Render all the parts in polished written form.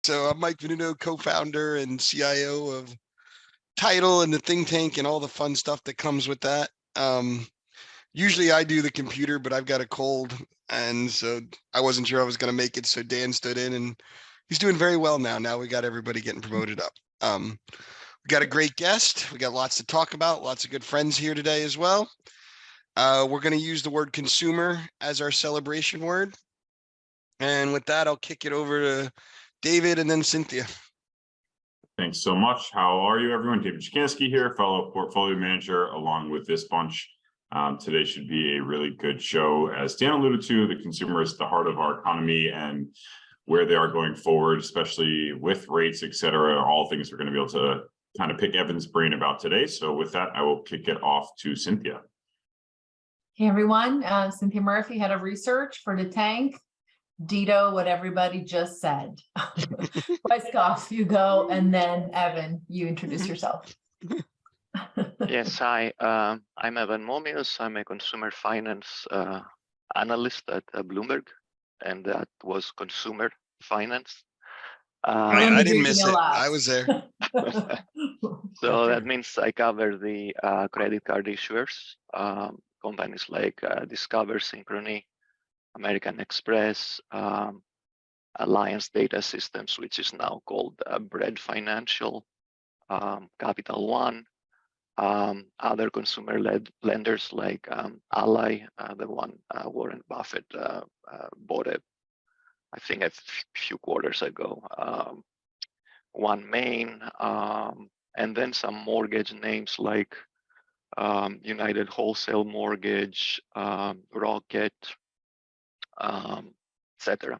So I'm Mike Venuto, co-founder and CIO of Title and the Think Tank and all the fun stuff that comes with that. Usually I do the computer, but I've got a cold, and so I wasn't sure I was going to make it. So Dan stood in, and he's doing very well now. Now we got everybody getting promoted up. We got a great guest. We got lots to talk about. Lots of good friends here today as well. We're going to use the word consumer as our celebration word. And with that, I'll kick it over to David and then Cynthia. Thanks so much. How are you, everyone? David Chikansky here, fellow portfolio manager, along with this bunch. Today should be a really good show. As Dan alluded to, the consumer is the heart of our economy and where they are going forward, especially with rates, et cetera, all things we're going to be able to kind of pick Evan's brain about today. So with that, I will kick it off to Cynthia. Hey, everyone. Cynthia Murphy, head of research for the Tank. Dito, what everybody just said. Weisskopf, you go, and then Evan, you introduce yourself. Yes, hi. I'm Evan Momios. I'm a consumer finance analyst at Bloomberg, and that was consumer finance. I didn't miss it. I was there. So that means I cover the credit card issuers, companies like Discover, Synchrony, American Express, Alliance Data Systems, which is now called Bread Financial, Capital One, other consumer-led lenders like Ally, the one Warren Buffett bought I think a few quarters ago, One Main, and then some mortgage names like United Wholesale Mortgage, Rocket, etc.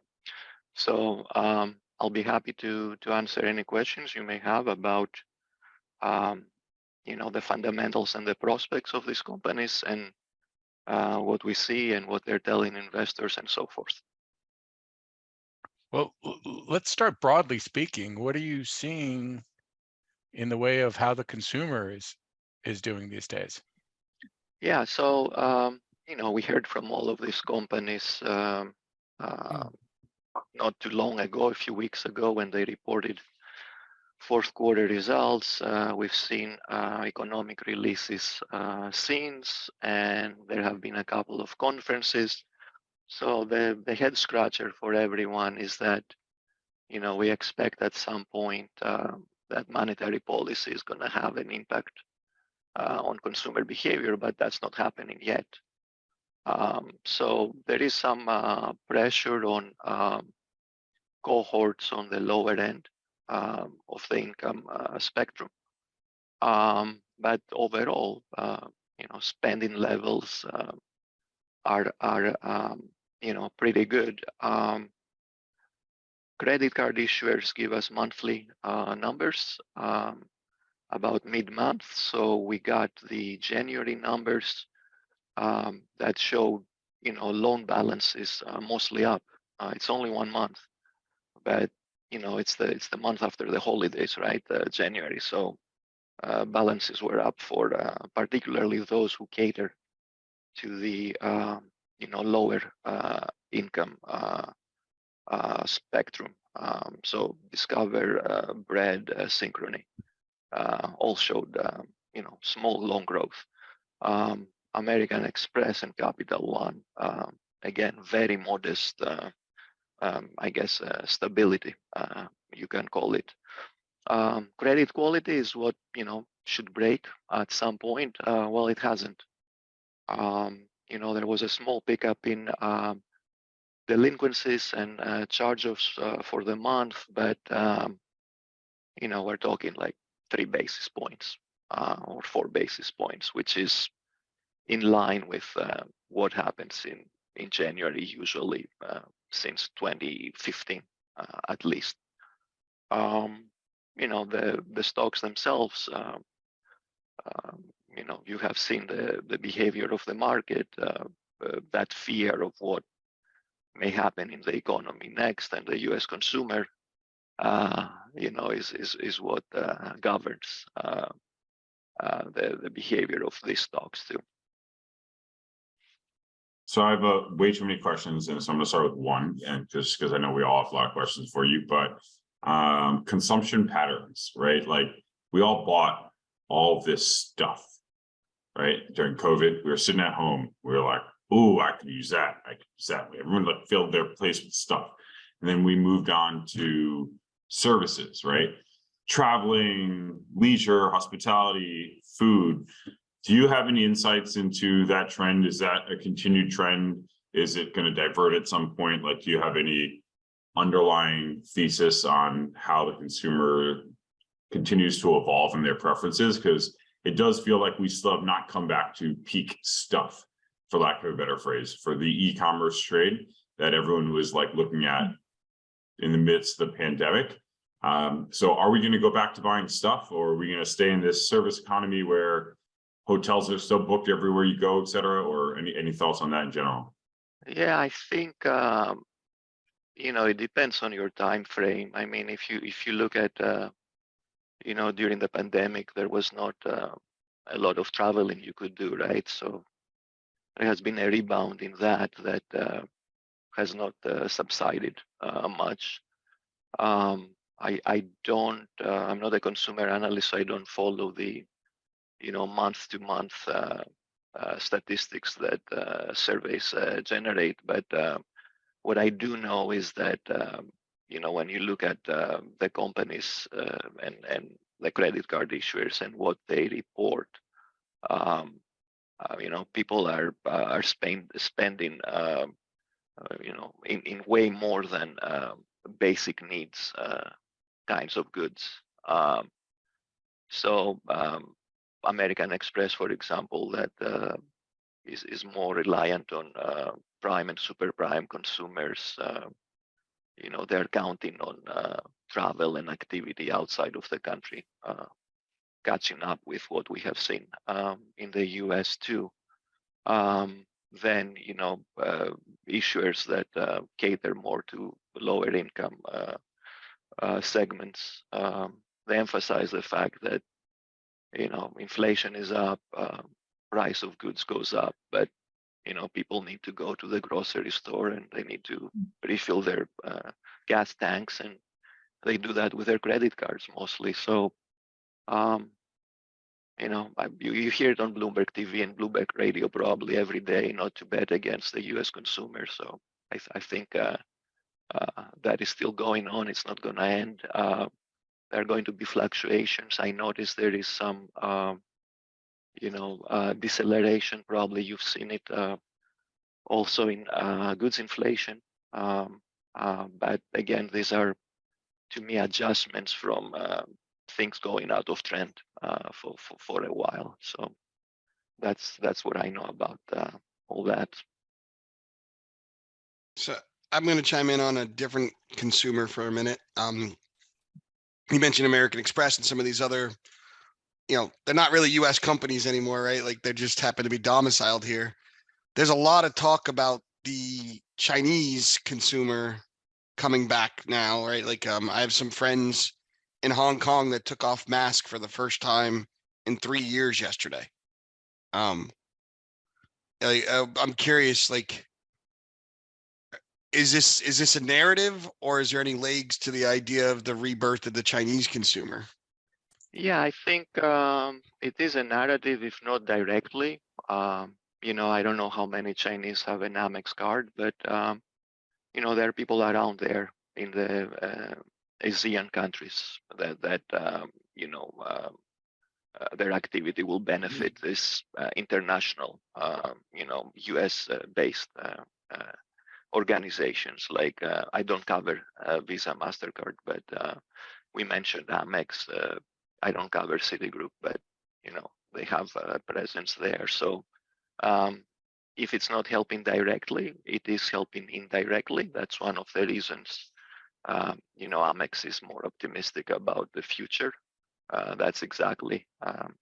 So I'll be happy to answer any questions you may have about the fundamentals and the prospects of these companies and what we see and what they're telling investors and so forth. Well, let's start broadly speaking. What are you seeing in the way of how the consumer is doing these days? Yeah, so we heard from all of these companies not too long ago, a few weeks ago, when they reported fourth quarter results. We've seen economic releases since, and there have been a couple of conferences. So the head scratcher for everyone is that, we expect at some point that monetary policy is going to have an impact on consumer behavior, but that's not happening yet. So there is some pressure on cohorts on the lower end of the income spectrum. But overall, spending levels are pretty good. Credit card issuers give us monthly numbers about mid-month. So we got the January numbers that showed, loan balances mostly up. It's only 1 month, but it's the month after the holidays, right? January. So balances were up for particularly those who cater to the lower income spectrum. So Discover, Bread, Synchrony all showed small loan growth. American Express and Capital One, again, very modest, I guess, stability, you can call it. Credit quality is what should break at some point. Well, it hasn't. There was a small pickup in delinquencies and charge-offs for the month, but we're talking like 3 basis points or 4 basis points, which is in line with what happens in January usually since 2015 at least. The stocks themselves, you have seen the behavior of the market, that fear of what may happen in the economy next, and the U.S. consumer, is what governs the behavior of these stocks too. So I have way too many questions, and so I'm going to start with one, and just because I know we all have a lot of questions for you. But consumption patterns, right? Like we all bought all this stuff, right? During COVID, we were sitting at home. We were like, "Oh, I could use that. I could use that." Everyone like filled their place with stuff, and then we moved on to services, right? Traveling, leisure, hospitality, food. Do you have any insights into that trend? Is that a continued trend? Is it going to divert at some point? Like, do you have any underlying thesis on how the consumer continues to evolve in their preferences? Because it does feel like we still have not come back to peak stuff, for lack of a better phrase, for the e-commerce trade that everyone was like looking at in the midst of the pandemic. So are we going to go back to buying stuff, or are we going to stay in this service economy where hotels are still booked everywhere you go, et cetera? Or any thoughts on that in general? Yeah, I think it depends on your time frame. I mean, if you look at during the pandemic, there was not a lot of traveling you could do, right? So there has been a rebound in that has not subsided much. I'm not a consumer analyst, so I don't follow the month to month statistics that surveys generate. But what I do know is that when you look at the companies and the credit card issuers and what they report, people are spending in way more than basic needs kinds of goods. So American Express, for example, that is more reliant on prime and super prime consumers. They're counting on travel and activity outside of the country, catching up with what we have seen in the US too. Then issuers that cater more to lower income segments, they emphasize the fact that inflation is up, price of goods goes up, but people need to go to the grocery store and they need to refill their gas tanks, and they do that with their credit cards mostly. So you hear it on Bloomberg TV and Bloomberg Radio probably every day, not to bet against the U.S. consumer. So I think that is still going on. It's not going to end. There are going to be fluctuations. I noticed there is some, deceleration. Probably you've seen it also in goods inflation. But again, these are, to me, adjustments from things going out of trend for a while. So that's what I know about all that. So I'm going to chime in on a different consumer for a minute. You mentioned American Express and some of these other, they're not really US companies anymore, right? Like they just happen to be domiciled here. There's a lot of talk about the Chinese consumer coming back now, right? Like I have some friends in Hong Kong that took off mask for the first time in 3 years yesterday. I'm curious, like, is this a narrative, or is there any legs to the idea of the rebirth of the Chinese consumer? Yeah, I think it is a narrative, if not directly. I don't know how many Chinese have an Amex card, but there are people around there in the Asian countries that their activity will benefit this international, US based organizations. Like I don't cover Visa, MasterCard, but we mentioned Amex. I don't cover Citigroup, but they have a presence there. So if it's not helping directly, it is helping indirectly. That's one of the reasons Amex is more optimistic about the future. That's exactly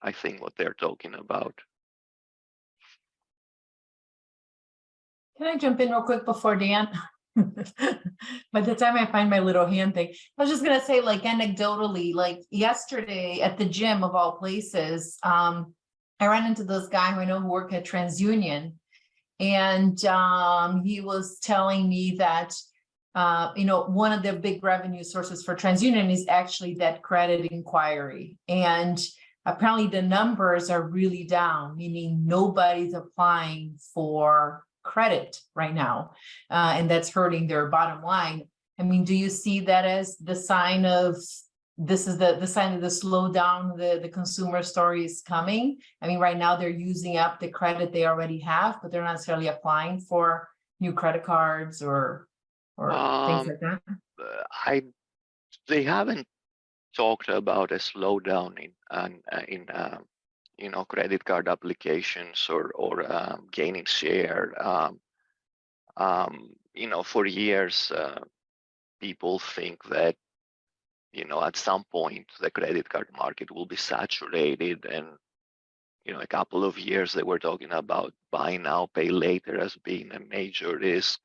I think what they're talking about. Can I jump in real quick before Dan? By the time I find my little hand thing, I was just going to say, like, anecdotally, like yesterday at the gym of all places, I ran into this guy who I know who worked at TransUnion, and he was telling me that one of the big revenue sources for TransUnion is actually that credit inquiry. And apparently the numbers are really down, meaning nobody's applying for credit right now. And that's hurting their bottom line. I mean, do you see that as the sign of this is the sign of the slowdown, the consumer story is coming? I mean, right now they're using up the credit they already have, but they're not necessarily applying for new credit cards or things like that. They haven't talked about a slowdown in credit card applications or gaining share. For years, people think that at some point the credit card market will be saturated, and a couple of years they were talking about buy now, pay later as being a major risk.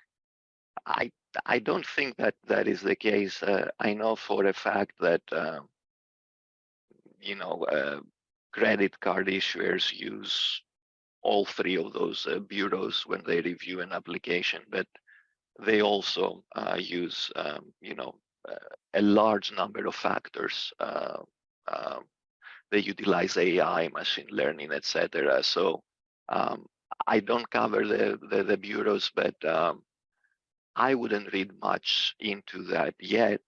I don't think that is the case. I know for a fact that credit card issuers use all three of those bureaus when they review an application, but they also use a large number of factors. They utilize AI, machine learning, etc. So I don't cover the bureaus, but I wouldn't read much into that yet.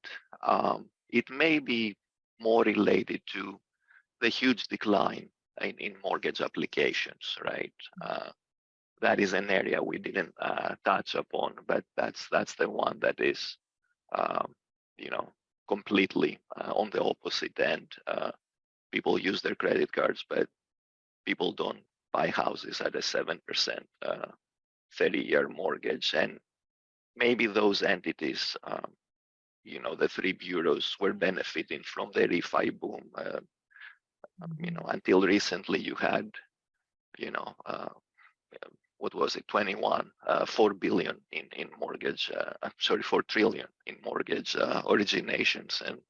It may be more related to the huge decline in mortgage applications, right? That is an area we didn't touch upon, but that's the one that is, completely on the opposite end. People use their credit cards, but people don't buy houses at a 7% 30-year mortgage. And maybe those entities, the three bureaus were benefiting from the refi boom. Until recently, you had, what was it, 21, 4 billion in mortgage, 4 trillion in mortgage originations. And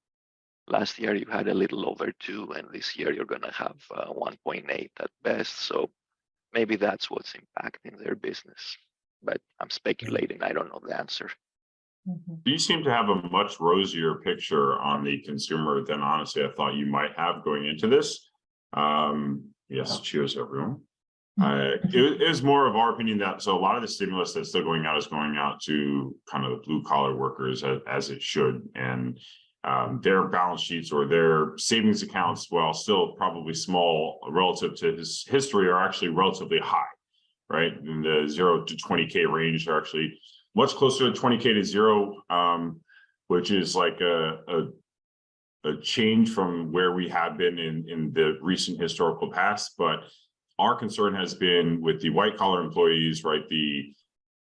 last year you had a little over 2, and this year you're going to have 1.8 at best. So maybe that's what's impacting their business. But I'm speculating. I don't know the answer. You seem to have a much rosier picture on the consumer than honestly I thought you might have going into this. Yes, cheers, everyone. It is more of our opinion that so a lot of the stimulus that's still going out is going out to kind of the blue collar workers as it should, and their balance sheets or their savings accounts, while still probably small relative to his history, are actually relatively high, right? In the 0 to 20K range are actually much closer to 20K to 0, which is like a change from where we have been in the recent historical past. But our concern has been with the white collar employees, right? The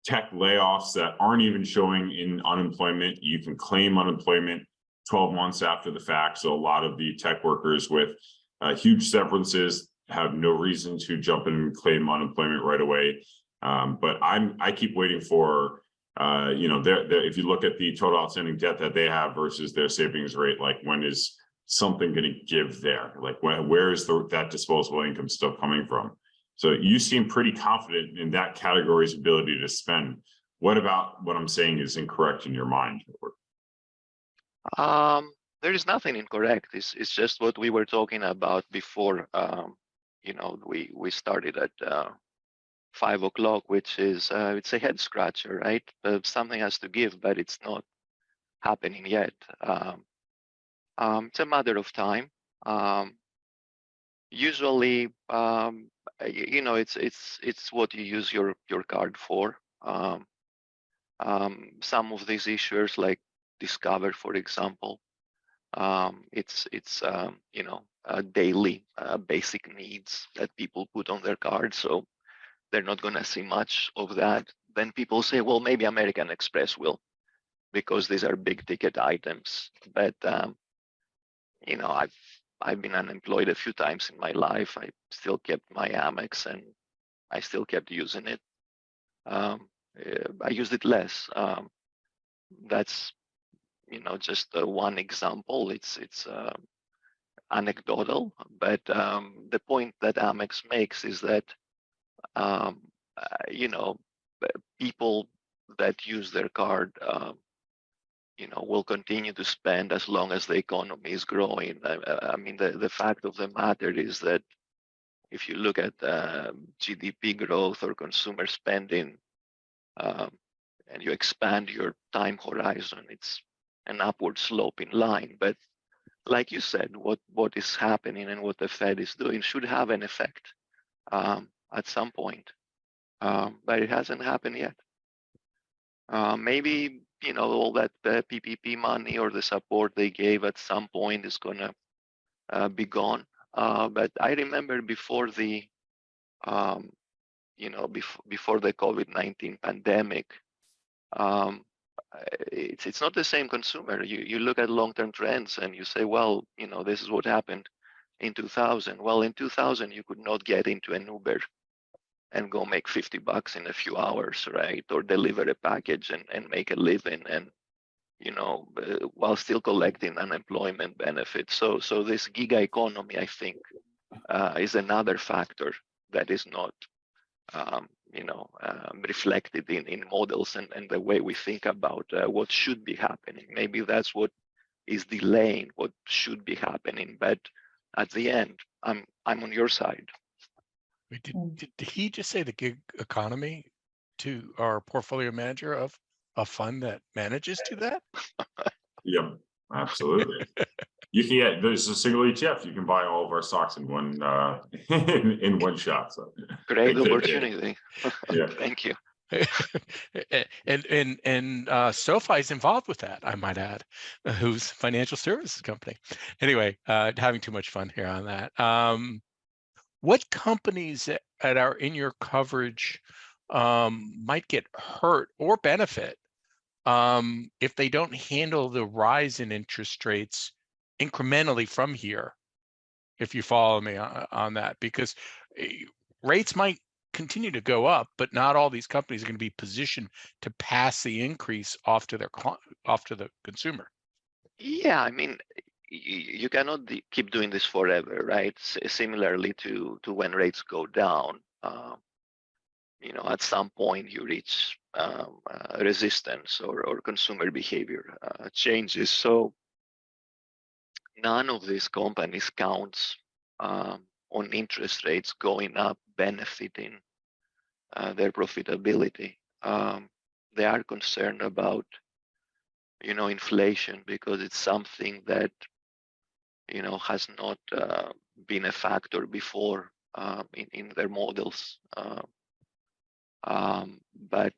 tech layoffs that aren't even showing in unemployment. You can claim unemployment 12 months after the fact. So a lot of the tech workers with huge severances have no reason to jump in and claim unemployment right away. But I keep waiting for, if you look at the total outstanding debt that they have versus their savings rate, like when is something going to give there? Like where is that disposable income still coming from? So you seem pretty confident in that category's ability to spend. What about what I'm saying is incorrect in your mind? There is nothing incorrect. It's just what we were talking about before. We started at 5 o'clock, which is it's a head scratcher, right? Something has to give, but it's not happening yet. It's a matter of time. Usually, it's what you use your card for. Some of these issuers, like Discover, for example, it's daily basic needs that people put on their card, so they're not going to see much of that. Then people say, well, maybe American Express will, because these are big ticket items. But I've been unemployed a few times in my life. I still kept my Amex, and I still kept using it. I used it less. That's just one example. It's anecdotal, but the point that Amex makes is that people that use their card will continue to spend as long as the economy is growing. I mean, the fact of the matter is that if you look at GDP growth or consumer spending, and you expand your time horizon, it's an upward sloping line. But like you said, what is happening and what the Fed is doing should have an effect at some point, but it hasn't happened yet. Maybe all that PPP money or the support they gave at some point is gonna be gone. But I remember before the before the COVID-19 pandemic, it's not the same consumer. You look at long-term trends and you say, well, this is what happened in 2000. Well, in 2000, you could not get into an Uber and go make $50 in a few hours, right? Or deliver a package and make a living, and while still collecting unemployment benefits. So this gig economy, I think, is another factor that is not reflected in models and the way we think about what should be happening. Maybe that's what is delaying what should be happening. But at the end, I'm on your side. Wait, did he just say the gig economy to our portfolio manager of a fund that manages to that? Yep, absolutely. You can get, there's a single ETF. You can buy all of our stocks in one in one shot. So Great opportunity. Yeah. Thank you. and SoFi is involved with that, I might add, who's a financial services company. Anyway, having too much fun here on that. What companies that are in your coverage might get hurt or benefit if they don't handle the rise in interest rates incrementally from here, if you follow me on that? Because rates might continue to go up, but not all these companies are going to be positioned to pass the increase off to the consumer. Yeah, I mean, you cannot keep doing this forever, right? Similarly to when rates go down, at some point you reach resistance or consumer behavior changes. So none of these companies counts on interest rates going up benefiting their profitability. They are concerned about inflation because it's something that has not been a factor before in their models. But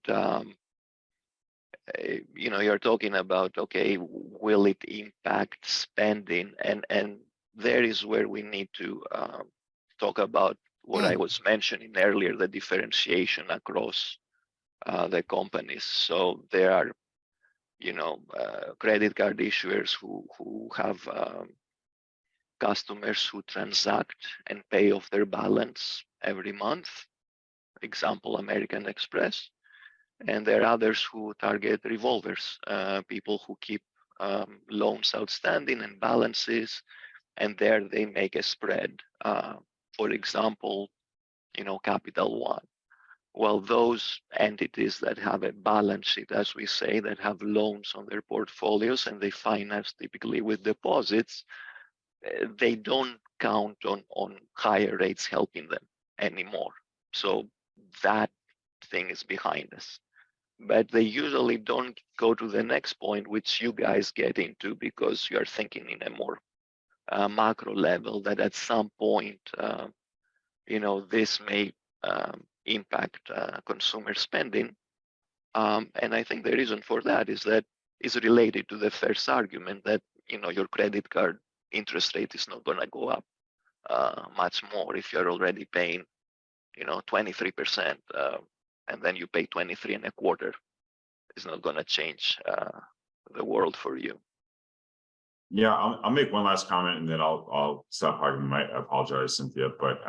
you're talking about, okay, will it impact spending? And there is where we need to talk about what I was mentioning earlier, the differentiation across the companies. So there are credit card issuers who have customers who transact and pay off their balance every month. Example, American Express. And there are others who target revolvers, people who keep loans outstanding and balances, and there they make a spread. For example, Capital One. Well, those entities that have a balance sheet, as we say, that have loans on their portfolios and they finance typically with deposits, they don't count on higher rates helping them anymore. So that thing is behind us. But they usually don't go to the next point, which you guys get into because you are thinking in a more macro level that at some point, this may impact consumer spending. And I think the reason for that is related to the first argument that, your credit card interest rate is not going to go up much more if you're already paying, 23%, and then you pay 23.25. It's not going to change the world for you. Yeah, I'll make one last comment and then I'll stop talking. I apologize, Cynthia, but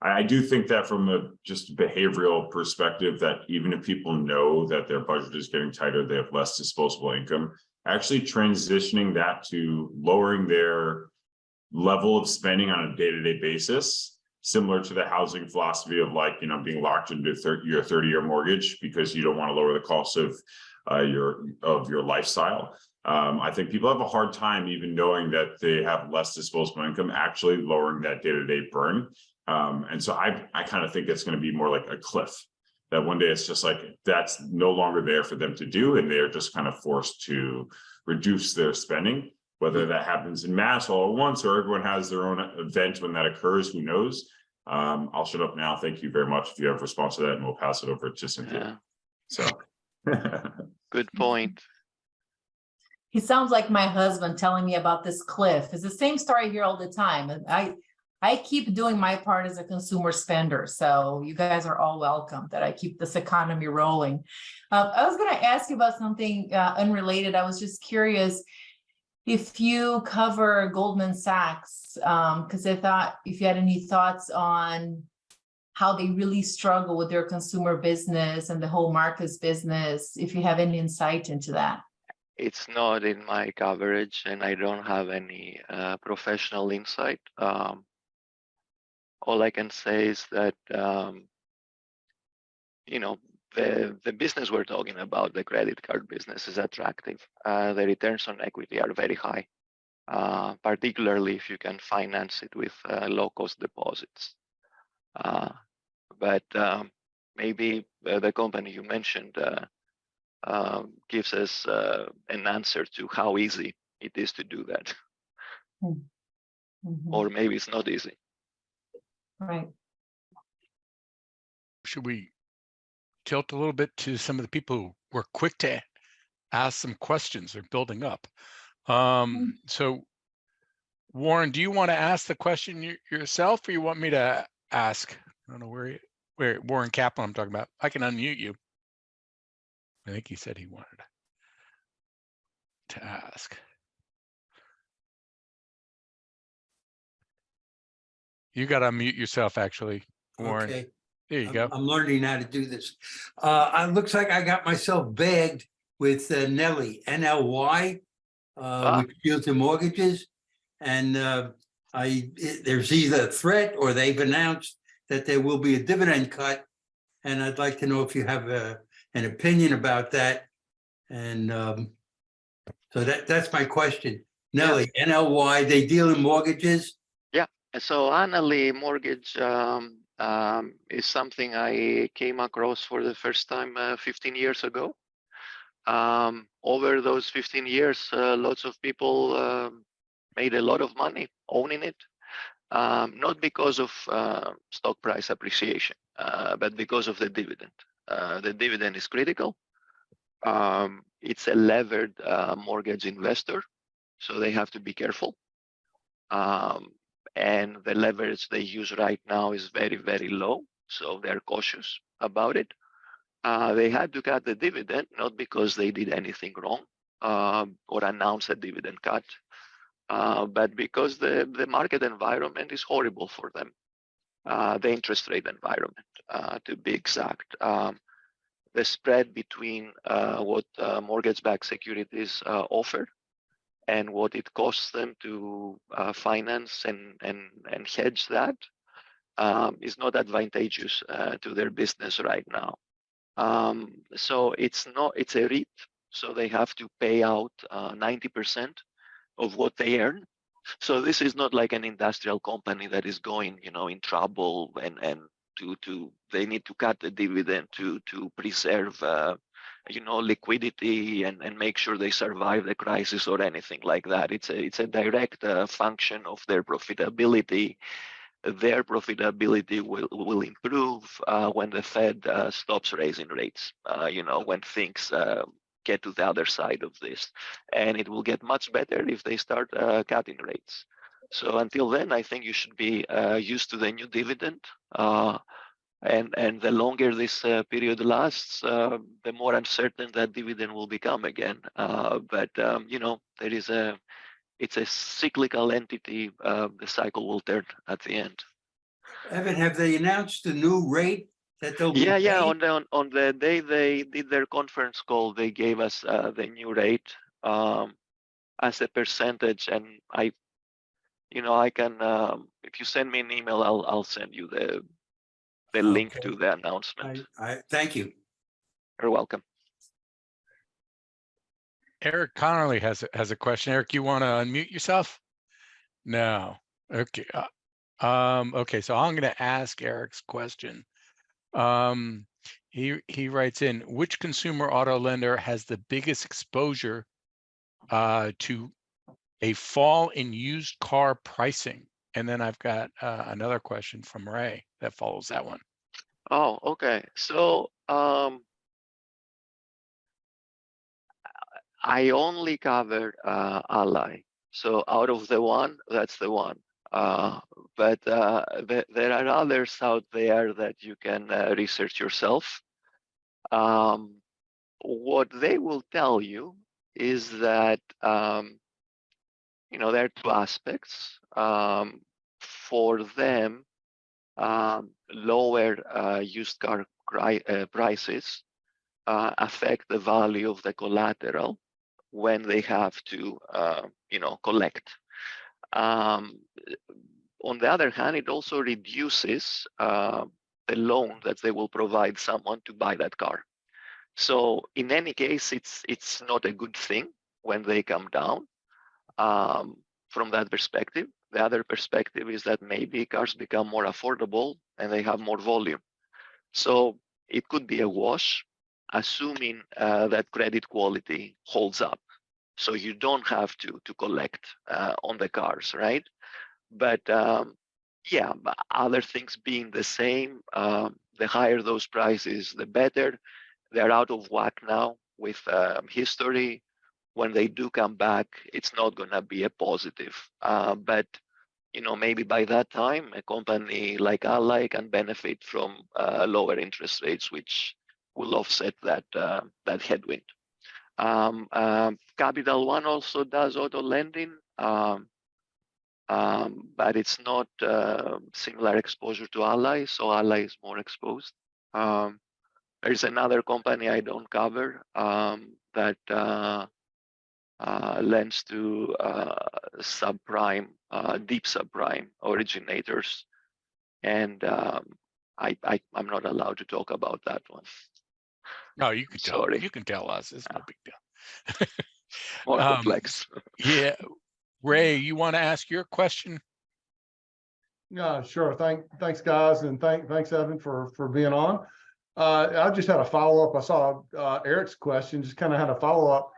I do think that from a just behavioral perspective, that even if people know that their budget is getting tighter, they have less disposable income, actually transitioning that to lowering their level of spending on a day-to-day basis, similar to the housing philosophy of being locked into your 30-year mortgage because you don't want to lower the cost of your lifestyle. I think people have a hard time even knowing that they have less disposable income, actually lowering that day-to-day burn. And so I kind of think it's going to be more like a cliff, that one day it's just like that's no longer there for them to do, and they're just kind of forced to reduce their spending. Whether that happens in mass all at once or everyone has their own event when that occurs, who knows? I'll shut up now. Thank you very much. If you have a response to that, and we'll pass it over to Cynthia. So Good point. He sounds like my husband telling me about this cliff. It's the same story here all the time. And I keep doing my part as a consumer spender. So you guys are all welcome that I keep this economy rolling. I was going to ask you about something unrelated. I was just curious if you cover Goldman Sachs, because I thought if you had any thoughts on how they really struggle with their consumer business and the whole markets business, if you have any insight into that. It's not in my coverage, and I don't have any professional insight. All I can say is that you know, the business we're talking about, the credit card business, is attractive. The returns on equity are very high, particularly if you can finance it with low-cost deposits. But maybe the company you mentioned gives us an answer to how easy it is to do that. Mm-hmm. Or maybe it's not easy. Right. Should we tilt a little bit to some of the people who were quick to ask some questions? They're building up. So Warren, do you want to ask the question yourself, or you want me to ask? I don't know where Warren Kaplan I'm talking about. I can unmute you. I think he said he wanted to ask. You got to unmute yourself, actually, Warren. Okay. There you go. I'm learning how to do this. It looks like I got myself bagged with Nelly, NLY, which deals in mortgages. And there's either a threat or they've announced that there will be a dividend cut. And I'd like to know if you have an opinion about that. And so that's my question. Nelly, NLY, they deal in mortgages? Yeah. So Annaly Mortgage is something I came across for the first time 15 years ago. Over those 15 years, lots of people made a lot of money owning it, not because of stock price appreciation, but because of the dividend. The dividend is critical. It's a levered mortgage investor, so they have to be careful. And the leverage they use right now is very, very low, so they're cautious about it. They had to cut the dividend, not because they did anything wrong or announce a dividend cut, but because the market environment is horrible for them. The interest rate environment, to be exact. The spread between what mortgage-backed securities offer and what it costs them to finance and hedge that is not advantageous to their business right now. So it's a REIT, so they have to pay out 90% of what they earn. So this is not like an industrial company that is going, in trouble and they need to cut the dividend to preserve, liquidity and make sure they survive the crisis or anything like that. It's a direct function of their profitability. Their profitability will improve when the Fed stops raising rates, when things get to the other side of this. And it will get much better if they start cutting rates. So until then, I think you should be used to the new dividend. And the longer this period lasts, the more uncertain that dividend will become again. But it's a cyclical entity. The cycle will turn at the end. Evan, have they announced the new rate that they'll be Yeah. paid? On the day they did their conference call, they gave us the new rate as a percentage, and I can if you send me an email, I'll send you the link to the announcement. I thank you. You're welcome. Eric Connolly has a question. Eric, you want to unmute yourself? No. Okay. Okay. So I'm going to ask Eric's question. He writes in, which consumer auto lender has the biggest exposure to a fall in used car pricing? And then I've got another question from Ray that follows that one. Oh, okay. So I only cover Ally. So out of the one, that's the one. But there are others out there that you can research yourself. What they will tell you is that there are two aspects. For them, lower used car prices affect the value of the collateral when they have to collect. On the other hand, it also reduces the loan that they will provide someone to buy that car. So in any case, it's not a good thing when they come down from that perspective. The other perspective is that maybe cars become more affordable and they have more volume. So it could be a wash, assuming that credit quality holds up. So you don't have to collect on the cars, right? But yeah, other things being the same, the higher those prices, the better. They're out of whack now with history. When they do come back, it's not going to be a positive. But maybe by that time, a company like Ally can benefit from lower interest rates, which will offset that headwind. Capital One also does auto lending, but it's not similar exposure to Ally, so Ally is more exposed. There's another company I don't cover that lends to subprime, deep subprime originators, and I'm not allowed to talk about that one. No, you can tell. Sorry. You can tell us. It's no big deal. More complex. Yeah, Ray, you want to ask your question? Yeah, sure. Thanks, guys, and thanks, Evan, for being on. I just had a follow up. I saw Eric's question. Just kind of had a follow up.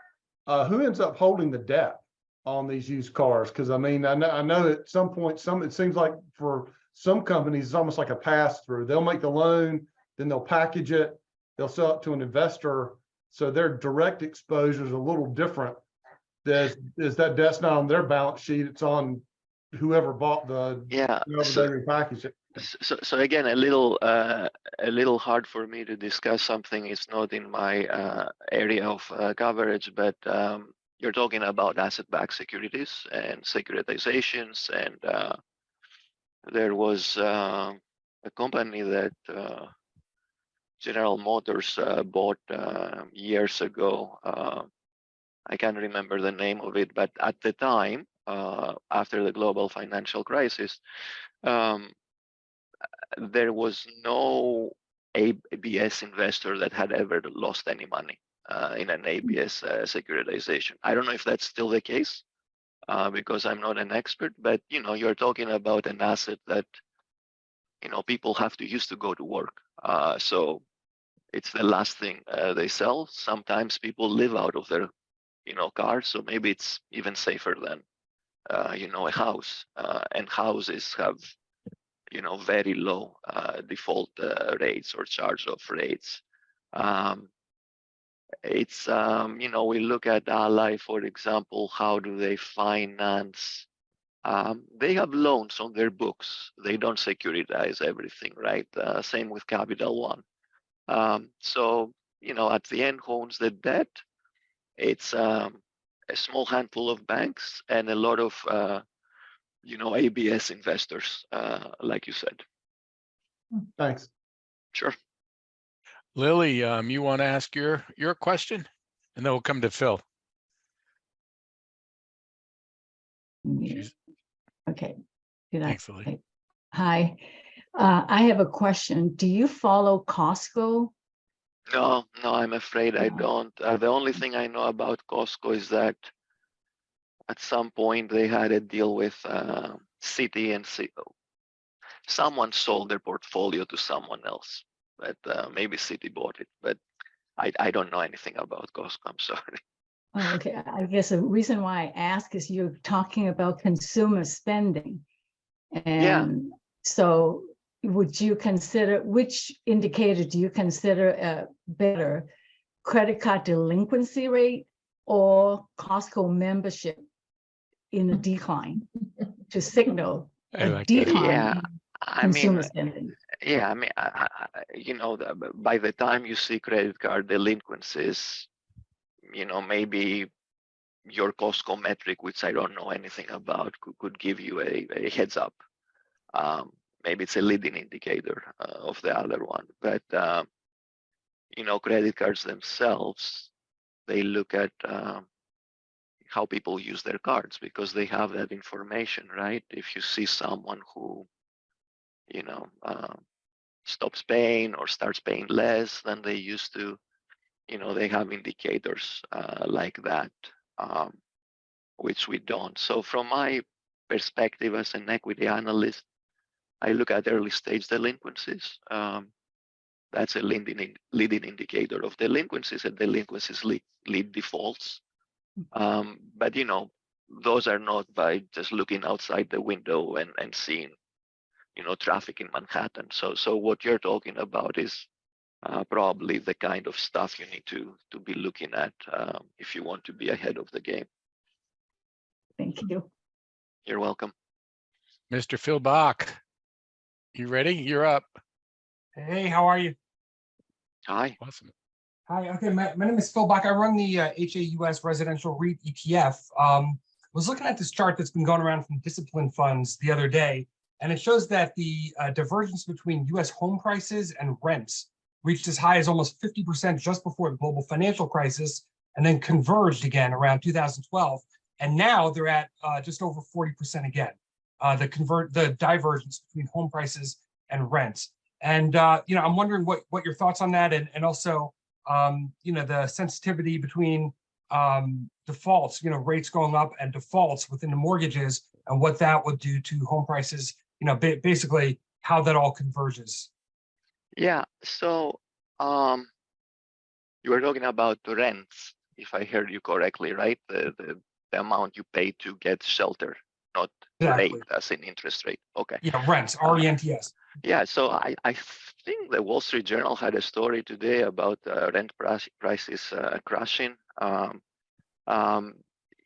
Who ends up holding the debt on these used cars? Because I mean, I know at some point, it seems like for some companies, it's almost like a pass through. They'll make the loan, then they'll package it, they'll sell it to an investor. So their direct exposure is a little different. Is that debt's not on their balance sheet? It's on whoever bought the whoever they repackage it. So again, a little hard for me to discuss something. It's not in my area of coverage, but you're talking about asset-backed securities and securitizations, and there was a company that General Motors bought years ago. I can't remember the name of it, but at the time, after the global financial crisis, there was no ABS investor that had ever lost any money in an ABS securitization. I don't know if that's still the case because I'm not an expert, but you're talking about an asset that people have to use to go to work. So it's the last thing they sell. Sometimes people live out of their cars, so maybe it's even safer than a house. And houses have very low default rates or charge-off rates. It's we look at Ally, for example. How do they finance? They have loans on their books. They don't securitize everything, right? Same with Capital One. So at the end, who owns the debt? It's a small handful of banks and a lot of ABS investors, like you said. Thanks. Sure. Lily, you want to ask your question, and then we'll come to Phil. Okay. Thanks, Lily. Hi. I have a question. Do you follow Costco? No, I'm afraid I No. don't. The only thing I know about Costco is that at some point they had a deal with Citi, and someone sold their portfolio to someone else, but maybe Citi bought it. But I don't know anything about Costco. I'm sorry. Oh, okay. I guess the reason why I ask is you're talking about consumer spending. Yeah. And so would you consider, which indicator do you consider a better, credit card delinquency rate or Costco membership in a decline to signal I a like that. decline Yeah. in I consumer mean, spending? yeah. I mean, by the time you see credit card delinquencies, maybe your Costco metric, which I don't know anything about, could give you a heads up. Maybe it's a leading indicator of the other one, but credit cards themselves, they look at how people use their cards because they have that information, right? If you see someone who, stops paying or starts paying less than they used to, they have indicators like that, which we don't. So from my perspective as an equity analyst, I look at early stage delinquencies. That's a leading indicator of delinquencies, and delinquencies lead defaults. But those are not by just looking outside the window and seeing traffic in Manhattan. So what you're talking about is probably the kind of stuff you need to be looking at if you want to be ahead of the game. Thank you. You're welcome. Mr. Phil Bach, you ready? You're up. Hey, how are you? Hi. Awesome. Hi, okay, my name is Phil Bach. I run the HAUS residential REIT ETF. Was looking at this chart that's been going around from discipline funds the other day, and it shows that the divergence between US home prices and rents reached as high as almost 50% just before the global financial crisis, and then converged again around 2012. And now they're at just over 40% again, the divergence between home prices and rents. And I'm wondering what your thoughts on that, and also the sensitivity between defaults, rates going up and defaults within the mortgages, and what that would do to home prices, basically how that all converges. Yeah, so you were talking about the rents, if I heard you correctly, right? The amount you pay to get shelter, not Exactly. rate as in interest rate. Okay. Yeah, rents, RENTS. Yeah, so I think the Wall Street Journal had a story today about rent prices crashing.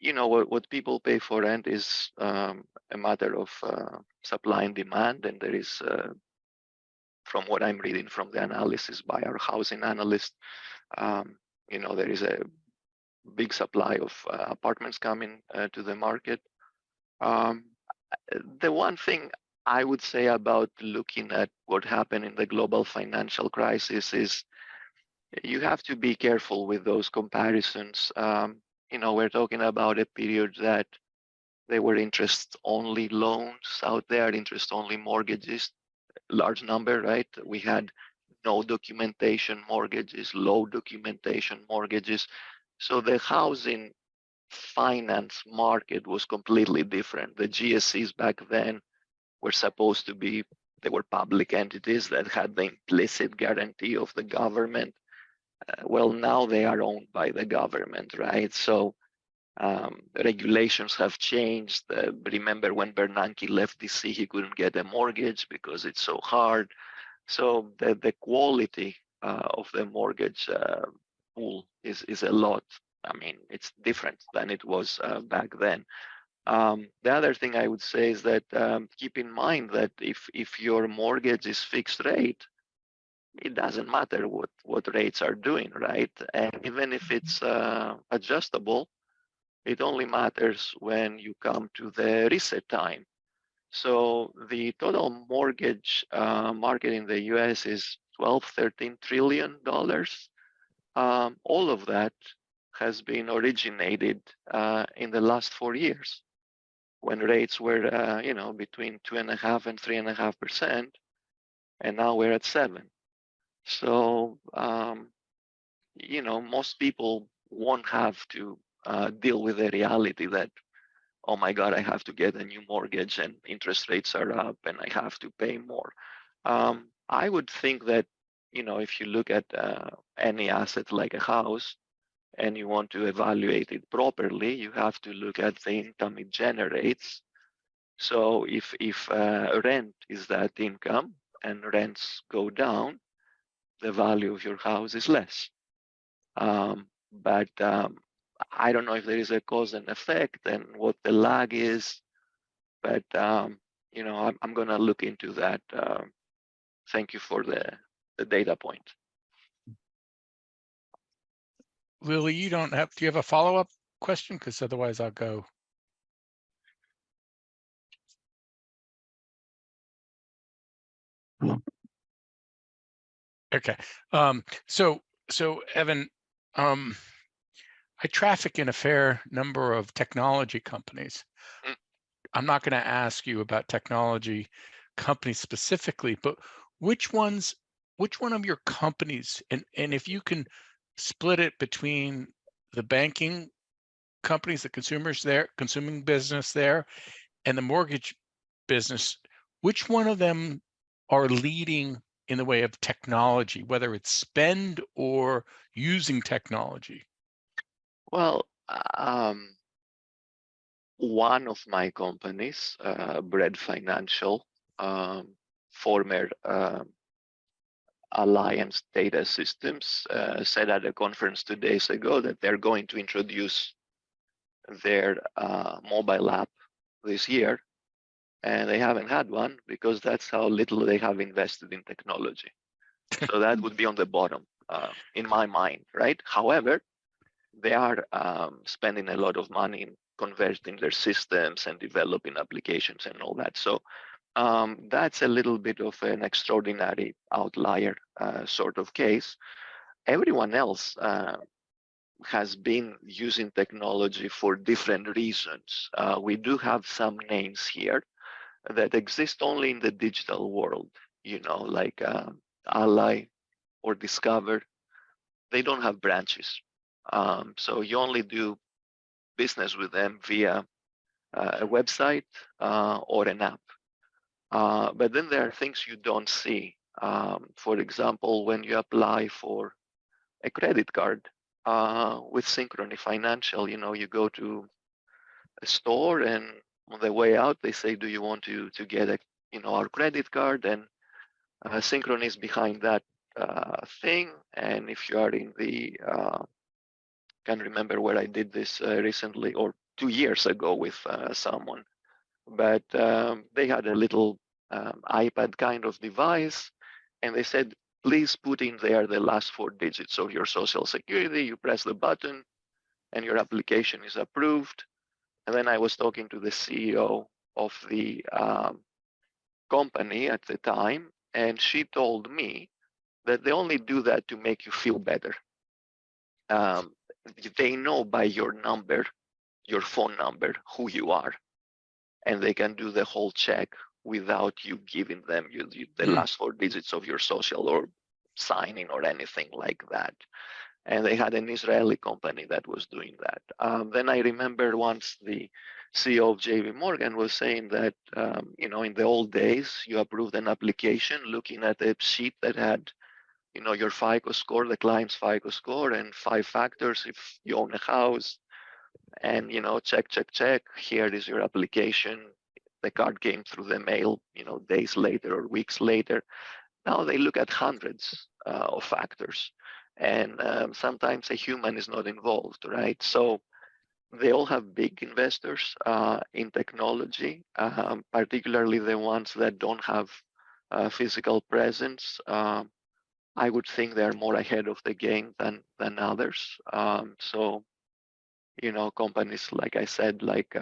What people pay for rent is a matter of supply and demand, and there is, from what I'm reading from the analysis by our housing analyst, there is a big supply of apartments coming to the market. The one thing I would say about looking at what happened in the global financial crisis is you have to be careful with those comparisons. We're talking about a period that there were interest-only loans out there, interest-only mortgages, large number, right? We had no documentation mortgages, low documentation mortgages. So the housing finance market was completely different. The GSEs back then were supposed to be, they were public entities that had the implicit guarantee of the government. Well, now they are owned by the government, right? So regulations have changed. Remember when Bernanke left DC, he couldn't get a mortgage because it's so hard. So the quality of the mortgage pool is a lot. I mean, it's different than it was back then. The other thing I would say is that keep in mind that if your mortgage is fixed rate, it doesn't matter what rates are doing, right? And even if it's adjustable, it only matters when you come to the reset time. So the total mortgage market in the US is $12-13 trillion. All of that has been originated in the last 4 years, when rates were between 2.5% and 3.5%, and now we're at 7%. So you know, most people won't have to deal with the reality that, oh my God, I have to get a new mortgage and interest rates are up and I have to pay more. I would think that, you know, if you look at any asset like a house and you want to evaluate it properly, you have to look at the income it generates. So if rent is that income and rents go down, the value of your house is less. But I don't know if there is a cause and effect and what the lag is, but you know, I'm gonna look into that. Thank you for the data point. Lily, you don't have, do you have a follow-up question? Because otherwise I'll go. Okay. So Evan, I traffic in a fair number of technology companies. Mm. I'm not going to ask you about technology companies specifically, but which one of your companies, and if you can split it between the banking companies, the consumers there, consuming business there, and the mortgage business, which one of them are leading in the way of technology, whether it's spend or using technology? Well, one of my companies, Bread Financial, former Alliance Data Systems, said at a conference 2 days ago that they're going to introduce their mobile app this year, and they haven't had one because that's how little they have invested in technology. So that would be on the bottom in my mind, right? However, they are spending a lot of money in converting their systems and developing applications and all that. So that's a little bit of an extraordinary outlier sort of case. Everyone else has been using technology for different reasons. We do have some names here that exist only in the digital world, you know, like Ally or Discover. They don't have branches. So you only do business with them via a website or an app. But then there are things you don't see. For example, when you apply for a credit card with Synchrony Financial, you know, you go to a store and on the way out, they say, do you want to get a, you know, our credit card? And Synchrony is behind that thing. And if you are in the, can't remember where I did this recently or 2 years ago with someone, but they had a little iPad kind of device, and they said, please put in there the last 4 digits of your social security. You press the button and your application is approved. And then I was talking to the CEO of the company at the time, and she told me that they only do that to make you feel better. They know by your number, your phone number, who you are, and they can do the whole check without you giving them the last 4 digits of your social or signing or anything like that. And they had an Israeli company that was doing that. Then I remember once the CEO of JP Morgan was saying that, you know, in the old days, you approved an application looking at a sheet that had, you know, your FICO score, the client's FICO score, and 5 factors if you own a house. And, you know, check. Here is your application. The card came through the mail, you know, days later or weeks later. Now they look at hundreds of factors. And sometimes a human is not involved, right? So they all have big investors in technology, particularly the ones that don't have physical presence. I would think they're more ahead of the game than others. So, you know, companies, like I said, like,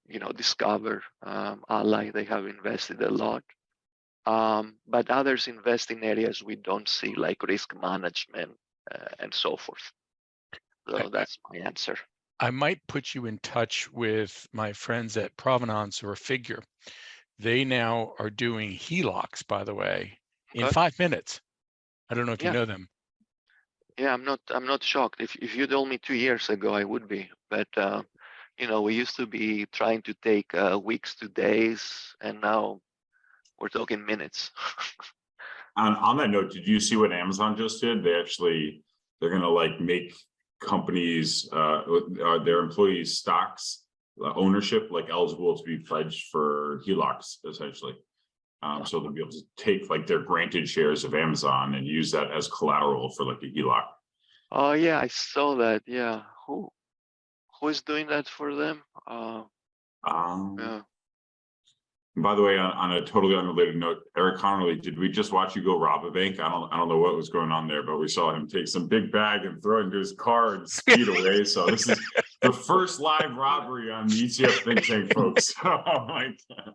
you know, Discover, Ally, they have invested a lot. But others invest in areas we don't see, like risk management and so forth. So that's my answer. I might put you in touch with my friends at Provenance or Figure. They now are doing HELOCs, by the way, in 5 minutes. I don't know if you know them. Yeah, I'm not shocked. If you told me 2 years ago, I would be. But you know, we used to be trying to take weeks to days, and now we're talking minutes. On that note, did you see what Amazon just did? They're gonna like make companies their employees stocks ownership like eligible to be pledged for HELOCs essentially. So they'll be able to take like their granted shares of Amazon and use that as collateral for like a HELOC. Oh yeah, I saw that. Yeah, who is doing that for them? Yeah. By the way, on a totally unrelated note, Eric Connerly, did we just watch you go rob a bank? I don't know what was going on there, but we saw him take some big bag and throw it into his car and speed away. So this is the first live robbery on the ETF Think Tank, folks. Oh my God.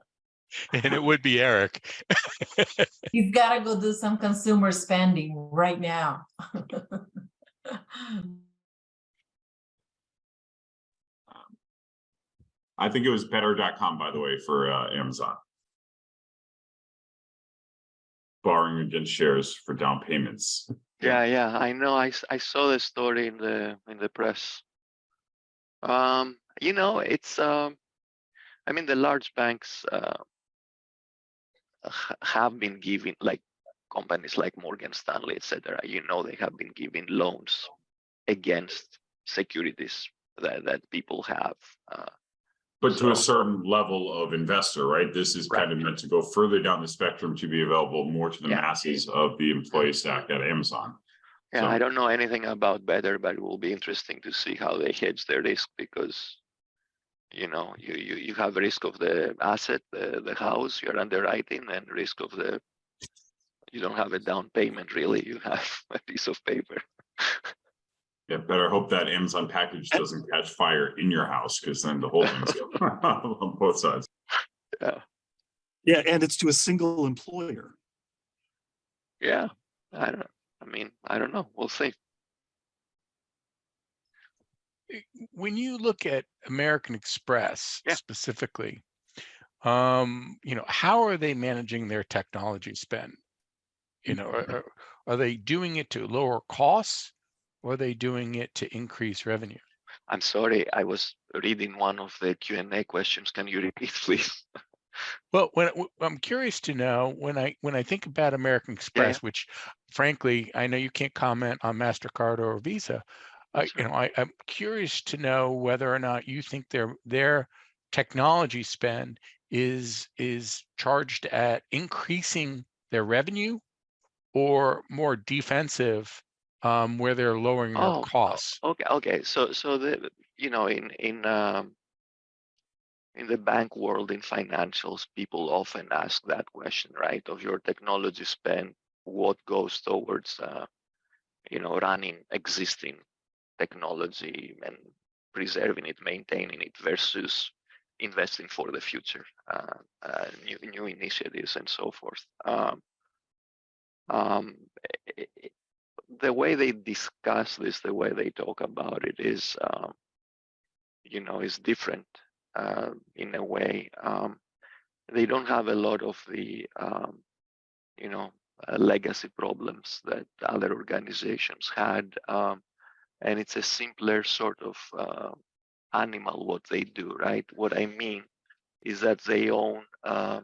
And it would be Eric. He's got to go do some consumer spending right now. I think it was better.com, by the way, for Amazon. Borrowing against shares for down payments. Yeah, I know. I saw the story in the press. You know, it's I mean, the large banks have been giving, like companies like Morgan Stanley, etc. You know, they have been giving loans against securities that people have. But to a certain level of investor, right? This is kind of meant to go further down the spectrum to be available more to the masses of the employee stack at Amazon. Yeah, so, I don't know anything about Better, but it will be interesting to see how they hedge their risk, because you know, you have risk of the asset, the house you're underwriting, and risk of you don't have a down payment really, you have a piece of paper. Yeah, better hope that Amazon package doesn't catch fire in your house, because then the whole thing's on both sides. Yeah, and it's to a single employer. Yeah, I don't know. We'll see. When you look at American Express specifically, you know, how are they managing their technology spend? You know, are they doing it to lower costs, or are they doing it to increase revenue? I'm sorry, I was reading one of the Q&A questions. Can you repeat, please? Well, I'm curious to know, when I think about American Express, which frankly, I know you can't comment on MasterCard or Visa. You know, I'm curious to know whether or not you think their technology spend is charged at increasing their revenue, or more defensive, where they're lowering their costs. Okay. So the, you know, in the bank world, in financials, people often ask that question, right? Of your technology spend, what goes towards you know, running existing technology and preserving it, maintaining it, versus investing for the future, new initiatives and so forth. The way they discuss this, the way they talk about it is, you know, is different in a way. They don't have a lot of the, you know, legacy problems that other organizations had, and it's a simpler sort of animal what they do, right? What I mean is that they own the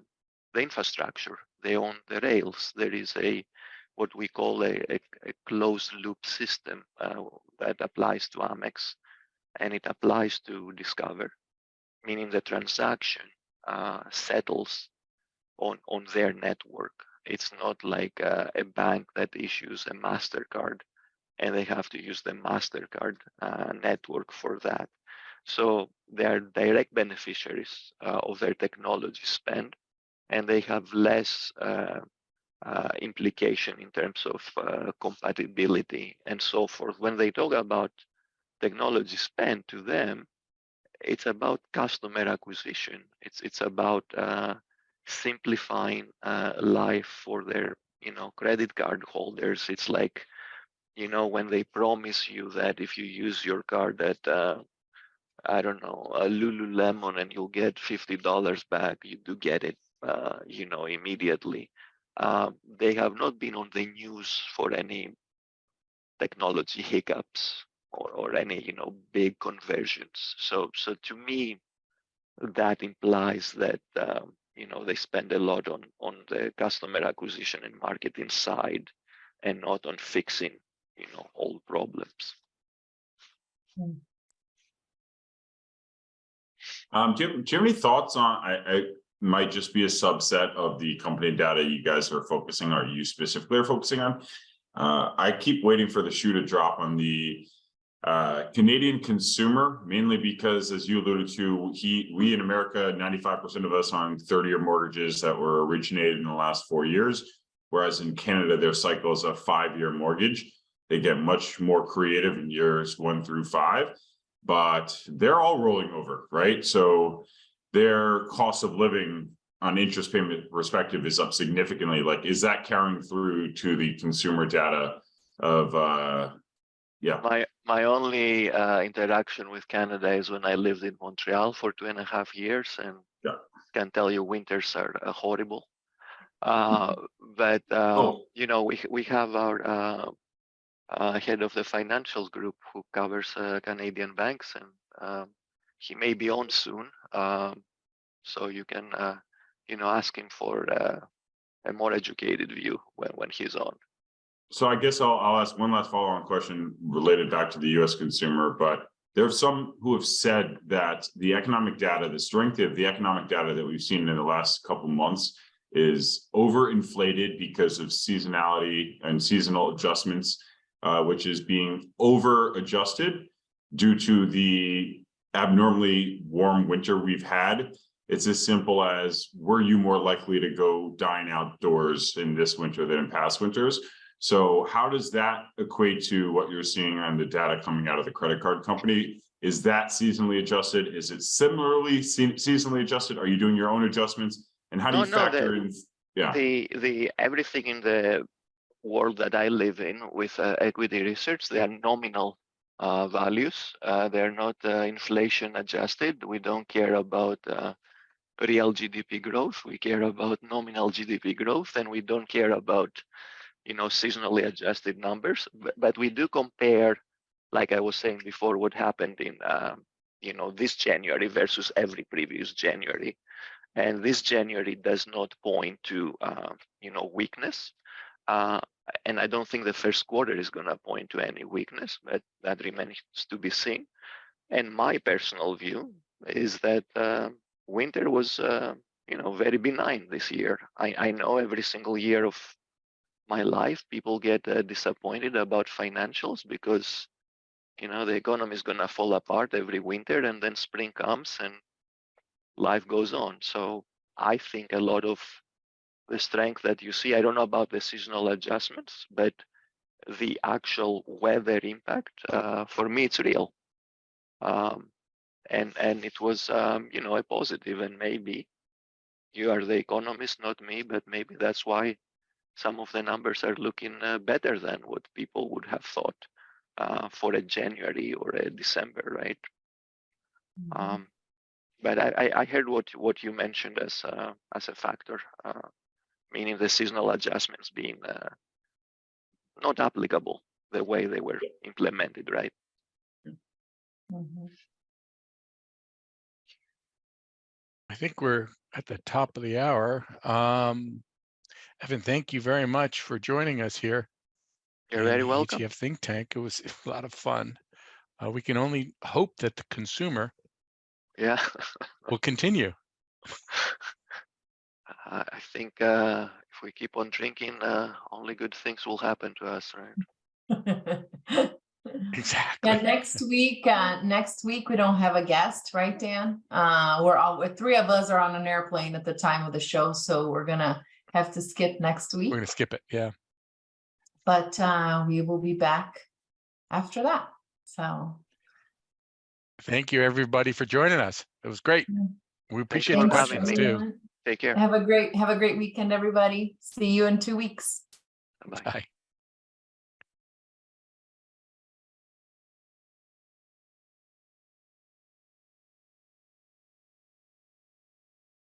infrastructure, they own the rails. There is what we call a closed loop system that applies to Amex, and it applies to Discover, meaning the transaction settles on their network. It's not like a bank that issues a MasterCard and they have to use the MasterCard network for that. So they are direct beneficiaries of their technology spend, and they have less implication in terms of compatibility and so forth. When they talk about technology spend, to them, it's about customer acquisition. It's about simplifying life for their, you know, credit card holders. It's like, you know, when they promise you that if you use your card at I don't know, a Lululemon, and you'll get $50 back, you do get it, you know, immediately. They have not been on the news for any technology hiccups or any, big conversions. So to me, that implies that, they spend a lot on the customer acquisition and marketing side and not on fixing, old problems. Do you have any thoughts on, I might just be a subset of the company data you guys are focusing, or you specifically are focusing on? I keep waiting for the shoe to drop on the Canadian consumer, mainly because, as you alluded to, we in America, 95% of us on 30-year mortgages that were originated in the last 4 years, whereas in Canada, their cycle is a 5-year mortgage. They get much more creative in years 1 through 5, but they're all rolling over, right? So their cost of living on interest payment perspective is up significantly. Like, is that carrying through to the consumer data of, yeah? My only interaction with Canada is when I lived in Montreal for 2.5 years, and Yeah. can tell you winters are horrible. But we have our head of the financials group who covers Canadian banks, and he may be on soon. So you can ask him for a more educated view when he's on. So I guess I'll ask one last follow-on question related back to the U.S. consumer, but there are some who have said that the economic data, the strength of the economic data that we've seen in the last couple of months is overinflated because of seasonality and seasonal adjustments, which is being over-adjusted due to the abnormally warm winter we've had. It's as simple as, were you more likely to go dine outdoors in this winter than in past winters? So how does that equate to what you're seeing on the data coming out of the credit card company? Is that seasonally adjusted? Is it similarly seasonally adjusted? Are you doing your own adjustments? And how do you factor in? Yeah. The everything in the world that I live in with equity research, they are nominal values. They're not inflation adjusted. We don't care about real GDP growth. We care about nominal GDP growth, and we don't care about seasonally adjusted numbers, but we do compare, like I was saying before, what happened in this January versus every previous January, and this January does not point to weakness, and I don't think the first quarter is going to point to any weakness, but that remains to be seen. And my personal view is that winter was very benign this year. I know every single year of my life, people get disappointed about financials because, the economy is going to fall apart every winter, and then spring comes and life goes on. So I think a lot of the strength that you see, I don't know about the seasonal adjustments, but the actual weather impact, for me, it's real. And it was, a positive, and maybe you are the economist, not me, but maybe that's why some of the numbers are looking better than what people would have thought for a January or a December, right? Mm-hmm. But I heard what you mentioned as a factor, meaning the seasonal adjustments being not applicable the way they were implemented, right? Mm-hmm. I think we're at the top of the hour. Evan, thank you very much for joining us here. You're very welcome. ETF Think Tank. It was a lot of fun. We can only hope that the consumer will continue. I think if we keep on drinking, only good things will happen to us, right? Exactly. Yeah, next week we don't have a guest, right, Dan? We're 3 of us are on an airplane at the time of the show, so we're gonna have to skip next week. We're gonna skip it, yeah. But we will be back after that. So thank you, everybody, for joining us. It was great. We appreciate the for questions having me. too. Take care. Have a great weekend, everybody. See you in 2 weeks. Bye. Bye.